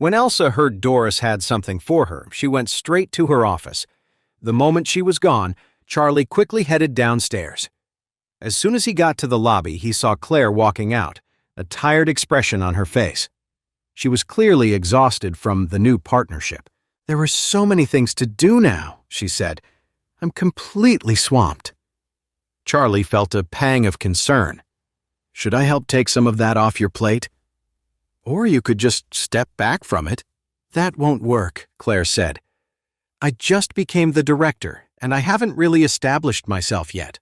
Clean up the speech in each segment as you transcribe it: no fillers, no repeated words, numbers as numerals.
When Elsa heard Doris had something for her, she went straight to her office. The moment she was gone, Charlie quickly headed downstairs. As soon as he got to the lobby, he saw Claire walking out, a tired expression on her face. She was clearly exhausted from the new partnership. "There are so many things to do now," she said. "I'm completely swamped." Charlie felt a pang of concern. "Should I help take some of that off your plate? Or you could just step back from it." "That won't work," Claire said. "I just became the director, and I haven't really established myself yet.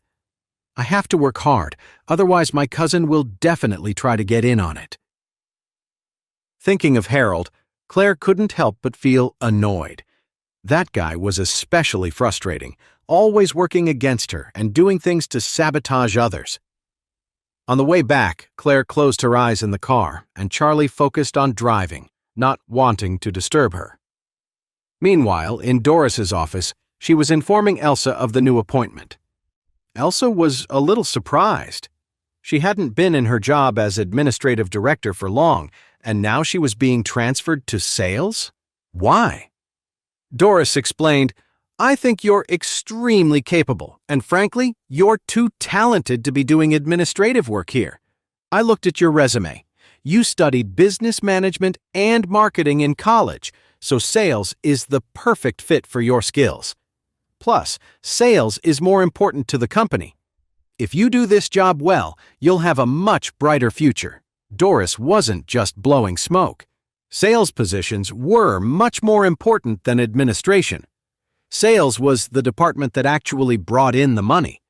I have to work hard, otherwise my cousin will definitely try to get in on it." Thinking of Harold, Claire couldn't help but feel annoyed. That guy was especially frustrating, always working against her and doing things to sabotage others. On the way back, Claire closed her eyes in the car, and Charlie focused on driving, not wanting to disturb her. Meanwhile, in Doris's office, she was informing Elsa of the new appointment. Elsa was a little surprised. She hadn't been in her job as administrative director for long, and now she was being transferred to sales? Why? Doris explained, "I think you're extremely capable, and frankly, you're too talented to be doing administrative work here. I looked at your resume. You studied business management and marketing in college, so sales is the perfect fit for your skills. Plus, sales is more important to the company. If you do this job well, you'll have a much brighter future." Doris wasn't just blowing smoke. Sales positions were much more important than administration. Sales was the department that actually brought in the money.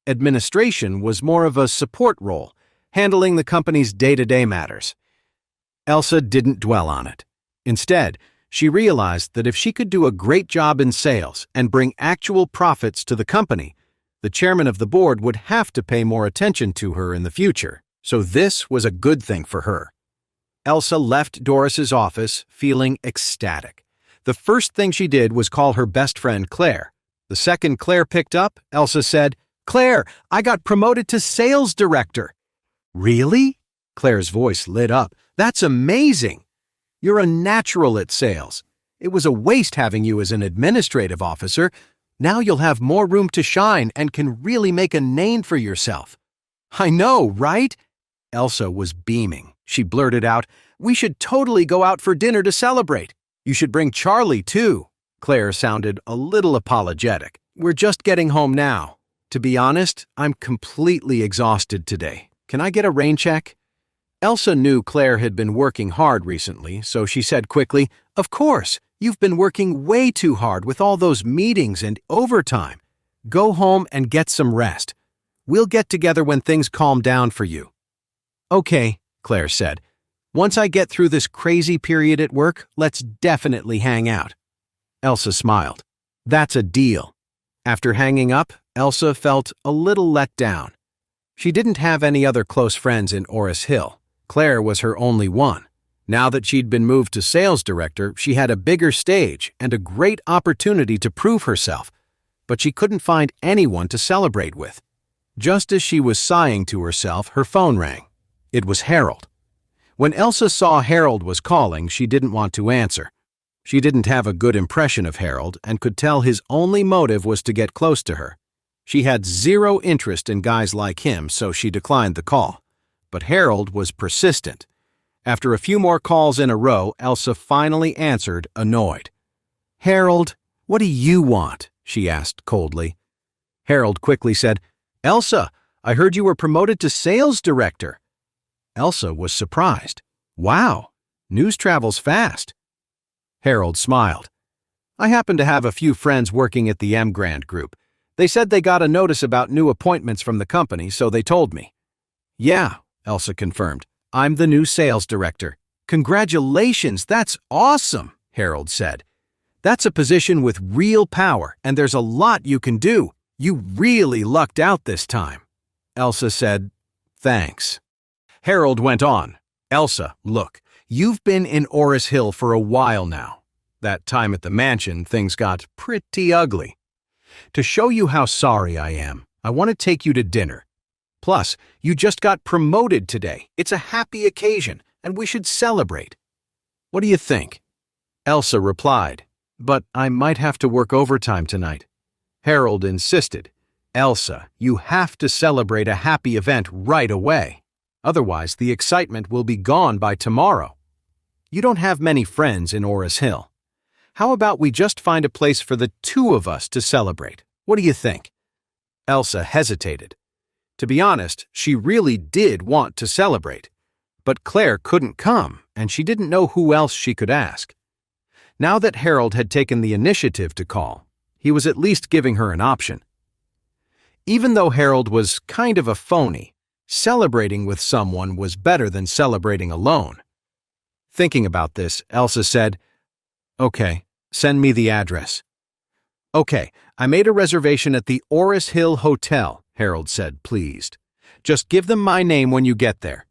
Administration was more of a support role, handling the company's day-to-day matters. Elsa didn't dwell on it. Instead, she realized that if she could do a great job in sales and bring actual profits to the company, the chairman of the board would have to pay more attention to her in the future. So this was a good thing for her. Elsa left Doris's office feeling ecstatic. The first thing she did was call her best friend Claire. The second Claire picked up, Elsa said, "Claire, I got promoted to sales director." "Really?" Claire's voice lit up. "That's amazing. You're a natural at sales. It was a waste having you as an administrative officer. Now you'll have more room to shine and can really make a name for yourself." "I know, right?" Elsa was beaming. She blurted out, "We should totally go out for dinner to celebrate. You should bring Charlie, too." Claire sounded a little apologetic. "We're just getting home now. To be honest, I'm completely exhausted today. Can I get a rain check?" Elsa knew Claire had been working hard recently, so she said quickly, "Of course, you've been working way too hard with all those meetings and overtime. Go home and get some rest. We'll get together when things calm down for you." "Okay," Claire said. "Once I get through this crazy period at work, let's definitely hang out." Elsa smiled. "That's a deal." After hanging up, Elsa felt a little let down. She didn't have any other close friends in Orus Hill. Claire was her only one. Now that she'd been moved to sales director, she had a bigger stage and a great opportunity to prove herself, but she couldn't find anyone to celebrate with. Just as she was sighing to herself, her phone rang. It was Harold. When Elsa saw Harold was calling, she didn't want to answer. She didn't have a good impression of Harold and could tell his only motive was to get close to her. She had zero interest in guys like him, so she declined the call. But Harold was persistent. After a few more calls in a row, Elsa finally answered, annoyed. "Harold, what do you want?" she asked coldly. Harold quickly said, "Elsa, I heard you were promoted to sales director." Elsa was surprised. "Wow, news travels fast." Harold smiled. "I happen to have a few friends working at the M Grand Group. They said they got a notice about new appointments from the company, so they told me." "Yeah," Elsa confirmed. "I'm the new sales director." "Congratulations, that's awesome," Harold said. "That's a position with real power, and there's a lot you can do. You really lucked out this time." Elsa said, "Thanks." Harold went on, "Elsa, look, you've been in Orus Hill for a while now. That time at the mansion, things got pretty ugly. To show you how sorry I am, I want to take you to dinner. Plus, you just got promoted today. It's a happy occasion, and we should celebrate." What do you think? Elsa replied, but I might have to work overtime tonight. Harold insisted, Elsa, you have to celebrate a happy event right away. Otherwise, the excitement will be gone by tomorrow. You don't have many friends in Orus Hill. How about we just find a place for the two of us to celebrate? What do you think? Elsa hesitated. To be honest, she really did want to celebrate. But Claire couldn't come, and she didn't know who else she could ask. Now that Harold had taken the initiative to call, he was at least giving her an option. Even though Harold was kind of a phony, celebrating with someone was better than celebrating alone. Thinking about this, Elsa said, Okay, send me the address. Okay, I made a reservation at the Orus Hill Hotel, Harold said, pleased. Just give them my name when you get there.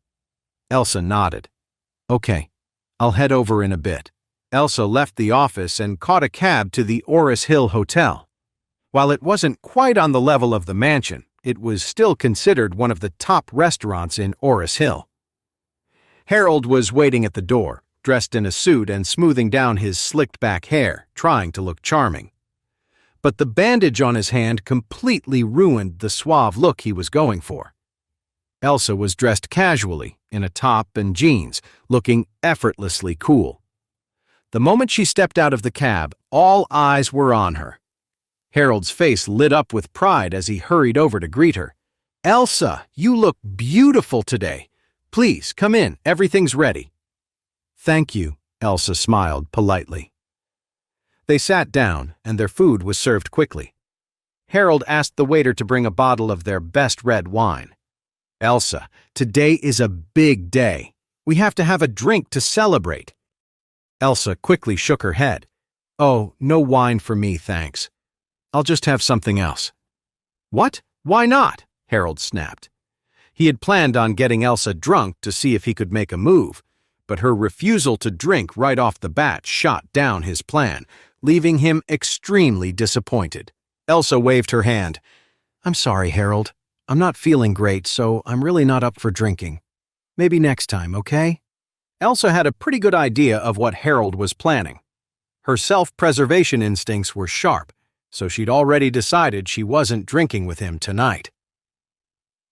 Elsa nodded. Okay, I'll head over in a bit. Elsa left the office and caught a cab to the Orus Hill Hotel. While it wasn't quite on the level of the mansion, it was still considered one of the top restaurants in Orus Hill. Harold was waiting at the door, dressed in a suit and smoothing down his slicked-back hair, trying to look charming. But the bandage on his hand completely ruined the suave look he was going for. Elsa was dressed casually, in a top and jeans, looking effortlessly cool. The moment she stepped out of the cab, all eyes were on her. Harold's face lit up with pride as he hurried over to greet her. Elsa, you look beautiful today. Please, come in, everything's ready. Thank you, Elsa smiled politely. They sat down, and their food was served quickly. Harold asked the waiter to bring a bottle of their best red wine. Elsa, today is a big day. We have to have a drink to celebrate. Elsa quickly shook her head. Oh, no wine for me, thanks. I'll just have something else. What? Why not? Harold snapped. He had planned on getting Elsa drunk to see if he could make a move, but her refusal to drink right off the bat shot down his plan, leaving him extremely disappointed. Elsa waved her hand. I'm sorry, Harold. I'm not feeling great, so I'm really not up for drinking. Maybe next time, okay? Elsa had a pretty good idea of what Harold was planning. Her self-preservation instincts were sharp, so she'd already decided she wasn't drinking with him tonight.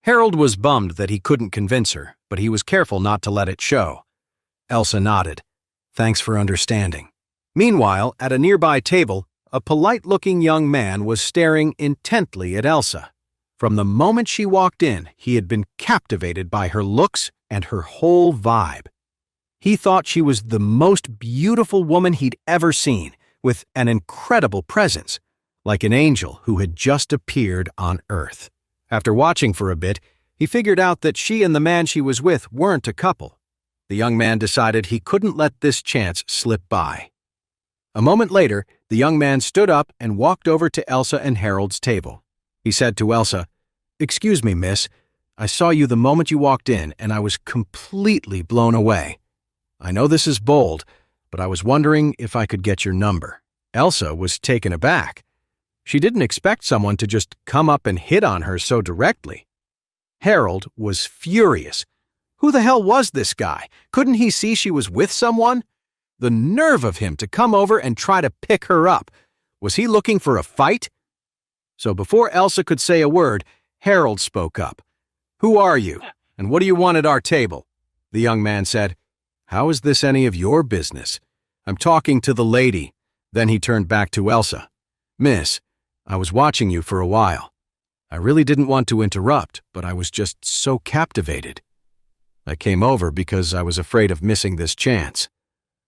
Harold was bummed that he couldn't convince her, but he was careful not to let it show. Elsa nodded. Thanks for understanding. Meanwhile, at a nearby table, a polite-looking young man was staring intently at Elsa. From the moment she walked in, he had been captivated by her looks and her whole vibe. He thought she was the most beautiful woman he'd ever seen, with an incredible presence, like an angel who had just appeared on Earth. After watching for a bit, he figured out that she and the man she was with weren't a couple. The young man decided he couldn't let this chance slip by. A moment later, the young man stood up and walked over to Elsa and Harold's table. He said to Elsa, Excuse me, miss. I saw you the moment you walked in, and I was completely blown away. I know this is bold, but I was wondering if I could get your number. Elsa was taken aback. She didn't expect someone to just come up and hit on her so directly. Harold was furious. Who the hell was this guy? Couldn't he see she was with someone? The nerve of him to come over and try to pick her up. Was he looking for a fight? So before Elsa could say a word, Harold spoke up. Who are you, and what do you want at our table? The young man said, How is this any of your business? I'm talking to the lady. Then he turned back to Elsa. Miss, I was watching you for a while. I really didn't want to interrupt, but I was just so captivated. I came over because I was afraid of missing this chance.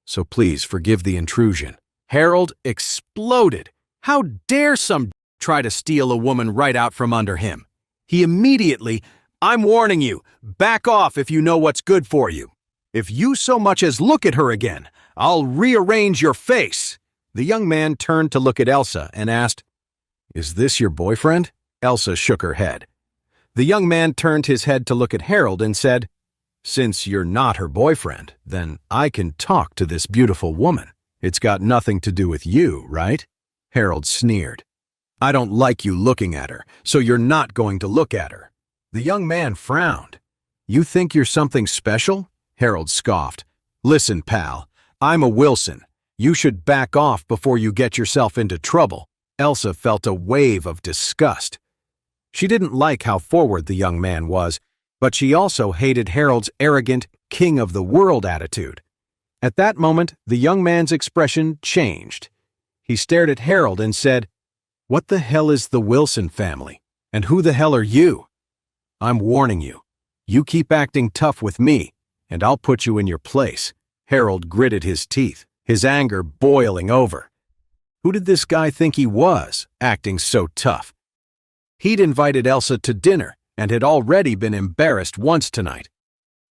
So please forgive the intrusion. Harold exploded. How dare some try to steal a woman right out from under him? He immediately, I'm warning you, back off if you know what's good for you. If you so much as look at her again, I'll rearrange your face. The young man turned to look at Elsa and asked, Is this your boyfriend? Elsa shook her head. The young man turned his head to look at Harold and said, Since you're not her boyfriend, then I can talk to this beautiful woman. It's got nothing to do with you, right? Harold sneered. I don't like you looking at her, so you're not going to look at her. The young man frowned. You think you're something special? Harold scoffed. Listen, pal, I'm a Wilson. You should back off before you get yourself into trouble. Elsa felt a wave of disgust. She didn't like how forward the young man was, but she also hated Harold's arrogant, king of the world attitude. At that moment, the young man's expression changed. He stared at Harold and said, "What the hell is the Wilson family? And who the hell are you? I'm warning you. You keep acting tough with me, and I'll put you in your place." Harold gritted his teeth, his anger boiling over. Who did this guy think he was, acting so tough? He'd invited Elsa to dinner and had already been embarrassed once tonight.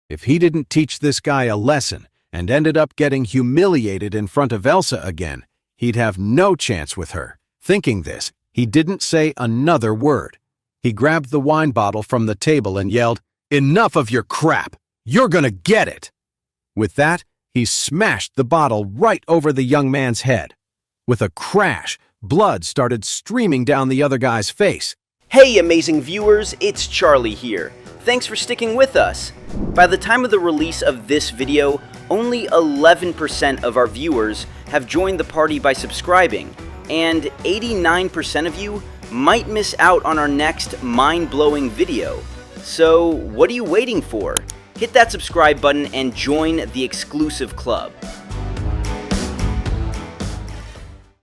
If he didn't teach this guy a lesson and ended up getting humiliated in front of Elsa again, he'd have no chance with her. Thinking this, he didn't say another word. He grabbed the wine bottle from the table and yelled, "Enough of your crap! You're gonna get it!" With that, he smashed the bottle right over the young man's head. With a crash, blood started streaming down the other guy's face. Hey amazing viewers, it's Charlie here. Thanks for sticking with us. By the time of the release of this video, only 11% of our viewers have joined the party by subscribing, and 89% of you might miss out on our next mind-blowing video. So what are you waiting for? Hit that subscribe button and join the exclusive club.